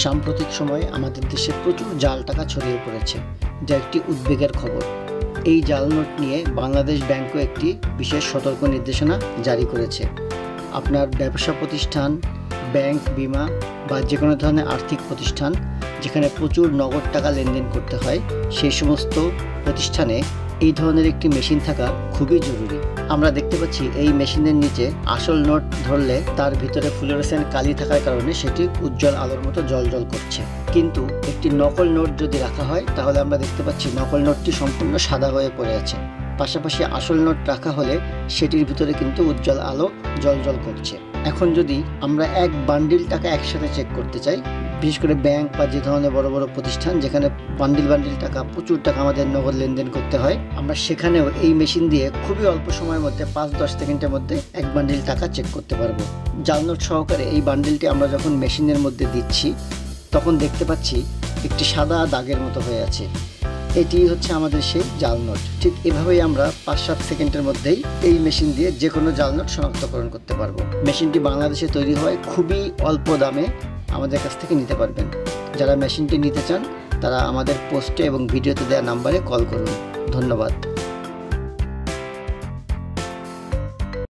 সাম্প্রতিক সময়ে আমাদের দেশে প্রচুর জাল টাকা ছড়িয়ে পড়েছে, যা একটি উদ্বেগের খবর। এই জাল নোট নিয়ে বাংলাদেশ ব্যাংকও একটি বিশেষ সতর্ক নির্দেশনা জারি করেছে। আপনার ব্যবসা প্রতিষ্ঠান, ব্যাংক, বিমা বা যে কোনো ধরনের আর্থিক প্রতিষ্ঠান যেখানে প্রচুর নগদ টাকা লেনদেন করতে হয়, সেই সমস্ত প্রতিষ্ঠানে এই ধরনের একটি মেশিন থাকা খুবই জরুরি। আমরা দেখতে পাচ্ছি এই মেশিনের নিচে আসল নোট ধরলে তার ভিতরে ফ্লুরোসেন্ট কালি থাকার কারণে সেটি উজ্জ্বল আলোর মতো জ্বলজ্বল করছে। কিন্তু একটি নকল নোট যদি রাখা হয় তাহলে আমরা দেখতে পাচ্ছি নকল নোটটি সম্পূর্ণ সাদা হয়ে পড়ে আছে। পাশাপাশি আসল নোট রাখা হলে সেটির ভিতরে কিন্তু উজ্জ্বল আলো জ্বলজ্বল করছে। এখন যদি আমরা এক বান্ডিল টাকা একসাথে চেক করতে চাই, বিশেষ করে ব্যাংক বা যে ধরনের বড় বড় প্রতিষ্ঠান যেখানে বান্ডিল টাকা, প্রচুর টাকা আমাদের নগদ লেনদেন করতে হয়, আমরা সেখানেও এই মেশিন দিয়ে খুবই অল্প সময়ের মধ্যে 5-10 সেকেন্ডের মধ্যে এক বান্ডিল টাকা চেক করতে পারবো। জাল নোট সহকারে এই বান্ডিলটি আমরা যখন মেশিনের মধ্যে দিচ্ছি তখন দেখতে পাচ্ছি একটি সাদা দাগের মতো হয়ে আছে। এটি হচ্ছে আমাদের সেই জাল নোট। ঠিক এভাবেই আমরা 5-7 সেকেন্ডের মধ্যেই এই মেশিন দিয়ে যে কোনো জাল নোট শনাক্তকরণ করতে পারবো। মেশিনটি বাংলাদেশে তৈরি হয় খুবই অল্প দামে আমাদের কাছ থেকে নিতে পারবেন। যারা মেশিনটি নিতে চান তারা আমাদের পোস্টে এবং ভিডিওতে দেওয়া নাম্বারে কল করুন। ধন্যবাদ।